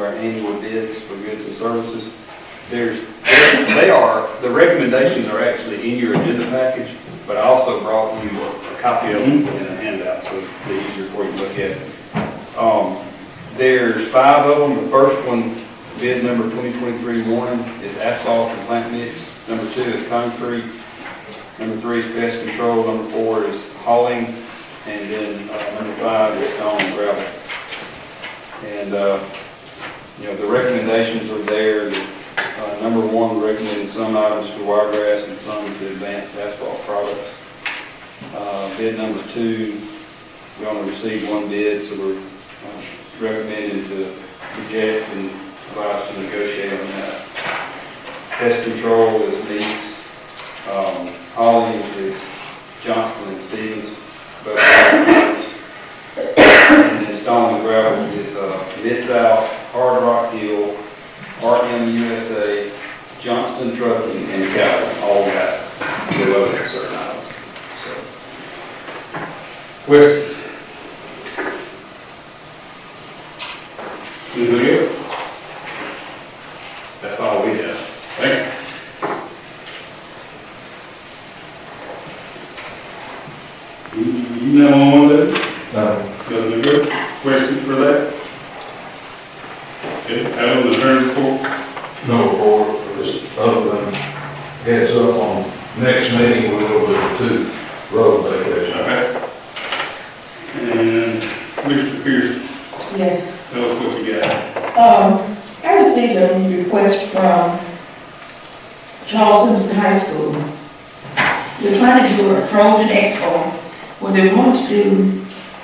our annual bids for goods and services. The recommendations are actually in your agenda package, but I also brought you a copy of them in a handout, so it'll be easier for you to look at. There's 5 of them. The first one, bid number 2023-1, is asphalt and plant mix. Number 2 is concrete. Number 3 is pest control. Number 4 is hauling. And then number 5 is stone and gravel. And, the recommendations are there. Number 1, we're recommending some items to wiregrass and some to advanced asphalt products. Bid number 2, we only received 1 bid, so we're recommending to reject and advise to negotiate on that. Pest control is Meeks. Hauling is Johnston and Stevens. And then stone and gravel is Mid-South, Hard Rock Hill, RM USA, Johnston Trucking, and Calvin. All got below certain items. So, questions? Anybody else? That's all we have. Thank you. You know on that? No. Nothing good? Questions for that? Okay, have an attorney report? No report for this, other than heads up on next meeting, we will do 2 road vacations. Okay. And Mr. Pierce, Yes. tell us what you got. I received a request from Charleston High School. They're trying to do a Trojan Expo. What they want to do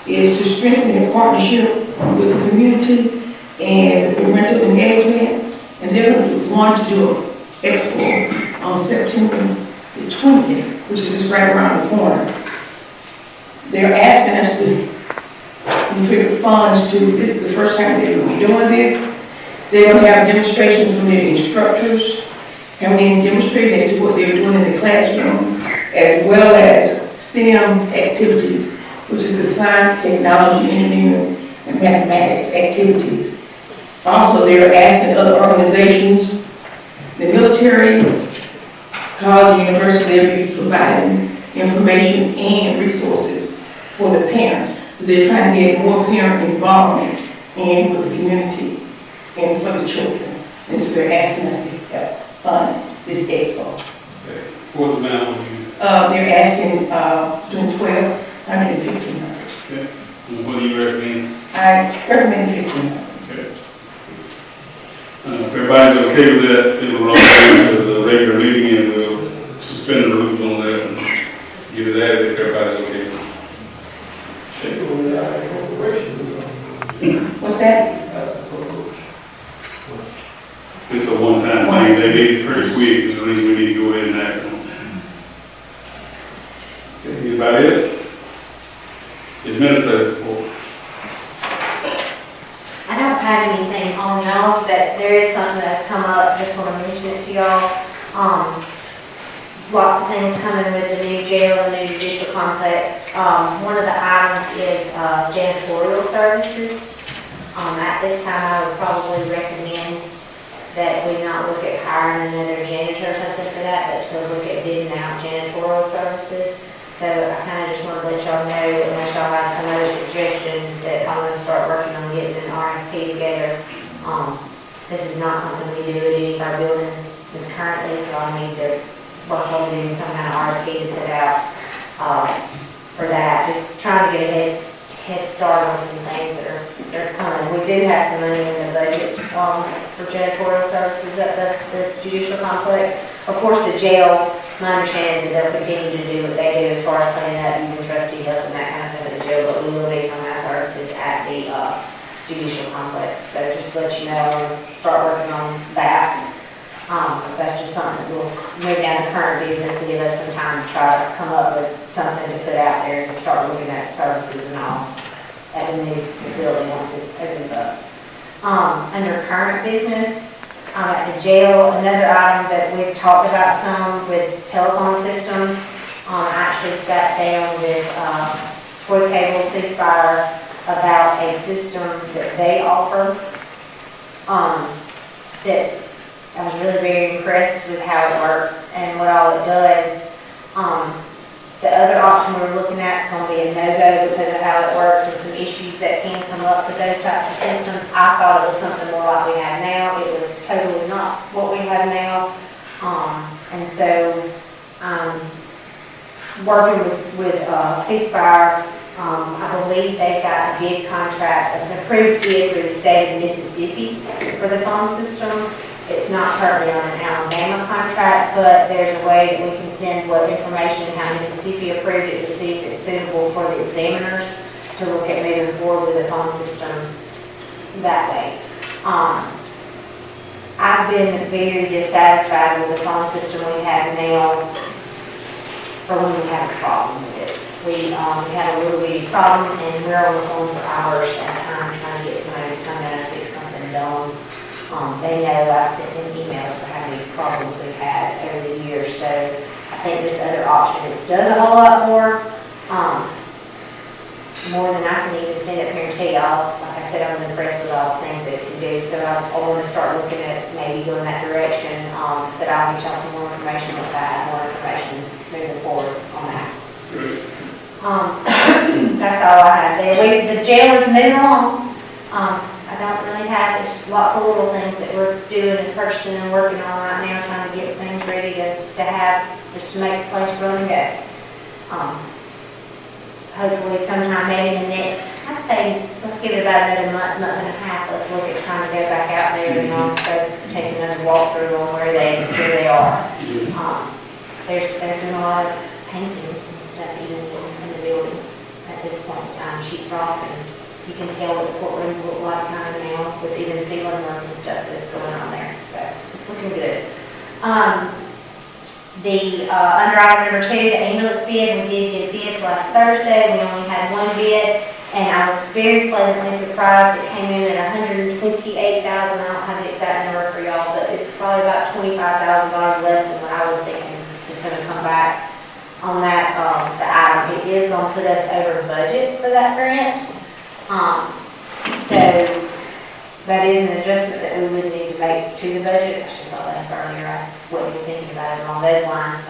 is to strengthen their partnership with the community and the parental engagement. And they're going to do an expo on September the 20th, which is just right around the corner. They're asking us to contribute funds to, this is the first time they will be doing this. They're going to have demonstrations from their instructors, and then demonstrating as to what they're doing in the classroom, as well as STEM activities, which is the science, technology, engineering, and mathematics activities. Also, they're asking other organizations, the military, college, university, they'll be providing information and resources for the parents. So they're trying to get more parent involvement in with the community and for the children. And so they're asking us to help fund this expo. Okay. What amount would you? They're asking between $1,200 and $1,500. Okay. And what do you recommend? I recommend $1,500. Okay. If everybody's okay with that, it'll run into the regular meeting and we'll suspend the rules on that and give it added if everybody's okay. What's that? It's a one-time thing. They need it pretty quick. Is the reason we need to go ahead and act on it. Okay, anybody else? Administrative report. I don't have anything on y'all's, but there is something that's come up. Just want to mention it to y'all. Lots of things coming with the new jail and the new judicial complex. One of the items is janitorial services. At this time, I would probably recommend that we not look at hiring another janitor or something for that, but to look at bidding out janitorial services. So I kind of just want to let y'all know, unless y'all have some other suggestion, that I'm going to start working on getting an RFP together. This is not something we do at any of our buildings currently, so I need to work on doing some kind of RFP to put out for that. Just trying to get a head start on some things that are coming. We do have some money in the budget for janitorial services at the judicial complex. Of course, the jail, my understanding is that they'll continue to do what they do as far as cleaning up, using trustee help and that kind of stuff at the jail, but we will need some of that services at the judicial complex. So just to let you know, start working on that. That's just something that will move down the current business and give us some time to try to come up with something to put out there and start looking at services and all at the new facility once it opens up. Under current business, at the jail, another item that we've talked about some with telephone systems. I actually sat down with Troy Cable, Ceasefire, about a system that they offer impressed with how it works and what all it does. The other option we were looking at is going to be a no-go because of how it works and some issues that can come up with those types of systems. I thought it was something more like we have now. It was totally not what we have now. And so, working with Ceasefire, I believe they've got a bid contract, an approved bid for the state of Mississippi for the phone system. It's not currently on an Alabama contract, but there's a way that we can send what information, how Mississippi approved it, to see if it's suitable for the examiners to look at moving forward with the phone system that way. I've been very dissatisfied with the phone system we have now for when we have a problem with it. We had a little bitty problem and we're on the phone for hours at a time trying to get somebody to come in and fix something dumb. They know I've sent them emails for how many problems we've had over the years, so I think this other option does a whole lot more than I can even stand up here and tell y'all. Like I said, I was impressed with all the things that it can do, so I want to start looking at maybe going that direction, but I'll get y'all some more information once I have more information moving forward on that. That's all I have there. The jail is moving along. I don't really have, it's lots of little things that we're doing and purchasing and working on right now, trying to get things ready to have, just to make the place run and go. Hopefully sometime maybe in the next, I'd say, let's give it about another month and a half, let's look at trying to go back out there and also take another walkthrough on where they are. There's been a lot of painting and stuff even in the buildings at this point in time, sheetrock, and you can tell what the courtrooms look like kind of now with even ceiling work and stuff that's going on there. So it's looking good. Under item number 2, the ambulance bid, we did get bids last Thursday. We only had one bid, and I was very pleasantly surprised. It came in at $128,000. I don't have the exact number for y'all, but it's probably about $25,000 less than what I was thinking is going to come back on that the item. It is going to put us over budget for that grant. So that is an adjustment that we would need to make to the budget. I should have thought that earlier. I wasn't even thinking about it along those lines.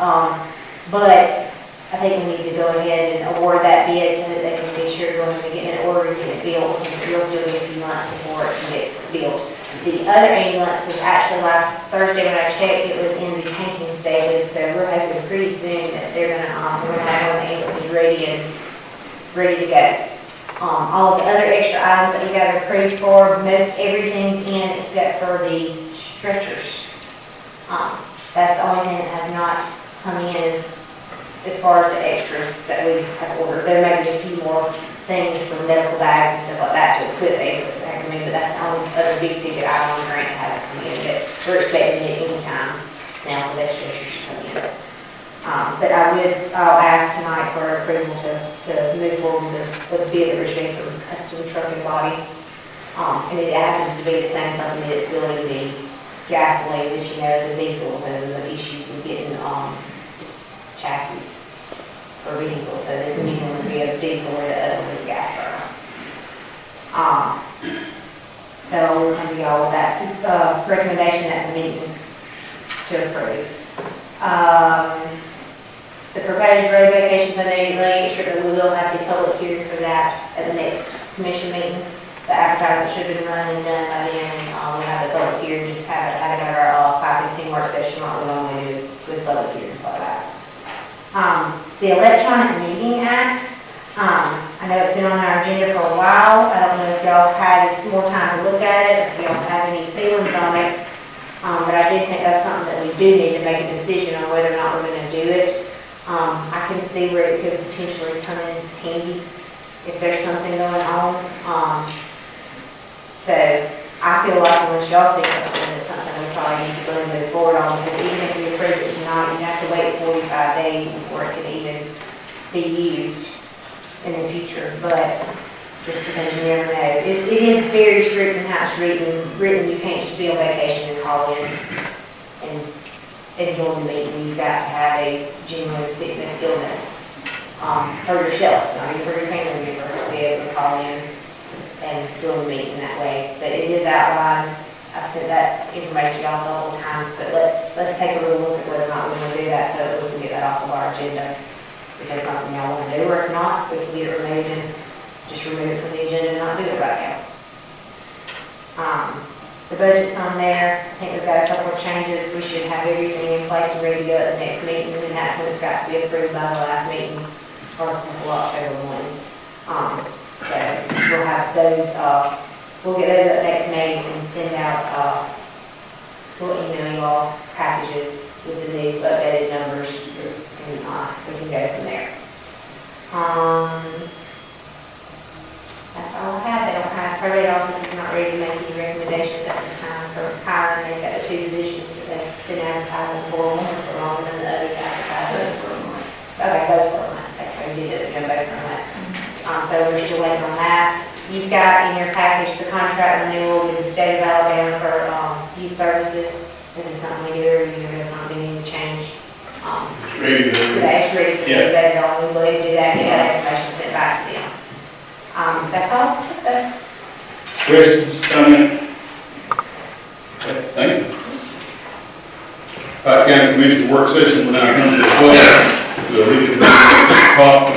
But I think we need to go ahead and award that bid so that they can be sure we're going to get an order and get it built. And we'll still be a few months before it can get built. The other ambulance was actually last Thursday when I checked, it was in the painting stages. So we're hoping pretty soon that they're going to have one of the ambulances ready to go. All of the other extra items that we got approved for, most everything in except for the stretchers. That's the only thing that has not come in as far as the extras that we have ordered. There may be a few more things for medical bags and stuff like that to equip the ambulance to come in, but that's the only other big ticket item on the grant that hasn't come in, but we're expecting it any time now for those stretchers to come in. But I'll ask tonight for approval to move forward with the bid that we're receiving from Custom Truck and Body. And it happens to be the same company that's building the gasoline, this the diesel, and the issues with getting chassis for vehicles. So this new one would be a diesel or the other one is a gas burner. So we're going to go with that recommendation at the meeting to approve. The proposed road vacations, I know you're really sure that we will have the public hearing for that at the next commission meeting. The advertisement should have been run and done by then, and we'll have the public hearing, just have it at our 5:15 work session like we normally do with public hearings like that. The Electronic Meeting Act, I know it's been on our agenda for a while. I don't know if y'all had more time to look at it, if y'all have any feelings on it, but I do think that's something that we do need to make a decision on whether or not we're going to do it. I can see where it could potentially come in handy if there's something going on. So I feel like unless y'all see something, it's something we probably need to go and move forward on, because even if we approve it tonight, you have to wait 45 days before it can even be used in the future. But just because you never know. It is very strict in how it's written. You can't just be on vacation and call in and enjoy the meeting. You've got to have a genuine sickness, illness for yourself, not even for your family member, to be able to call in and join the meeting that way. But it is outlined I sent that information to y'all several times, but let's take a real look at whether or not we want to do that so that we can get that off of our agenda. If that's something y'all want to do, or if not, we can get it removed and just remove it from the agenda and not do it right now. The budget's on there. I think we've got a couple of changes. We should have everything in place and ready to go at the next meeting, and that's when it's got to be approved by the last meeting, or October 1. So we'll have those, we'll get those at the next meeting and send out, we'll email you all packages with the new updated numbers, and we can go from there. That's all I have. They don't have, probate office is not ready to make any recommendations at this time for hiring. They've got the two positions that they've been advertising for. One was for longer than the other advertising. Okay, both for a month. That's what we did it, both for a month. So we're still waiting on that. You've got in your package the contract renewal with the state of Alabama for youth services. This is something we do every year. There's not been any change. Ready to Today's ready to be voted on. We will do that, get that information sent back to them. That's all. Questions, comments? Okay, thank you. Pike County Commission work session will now come to a close. We'll reconvene at 6 o'clock.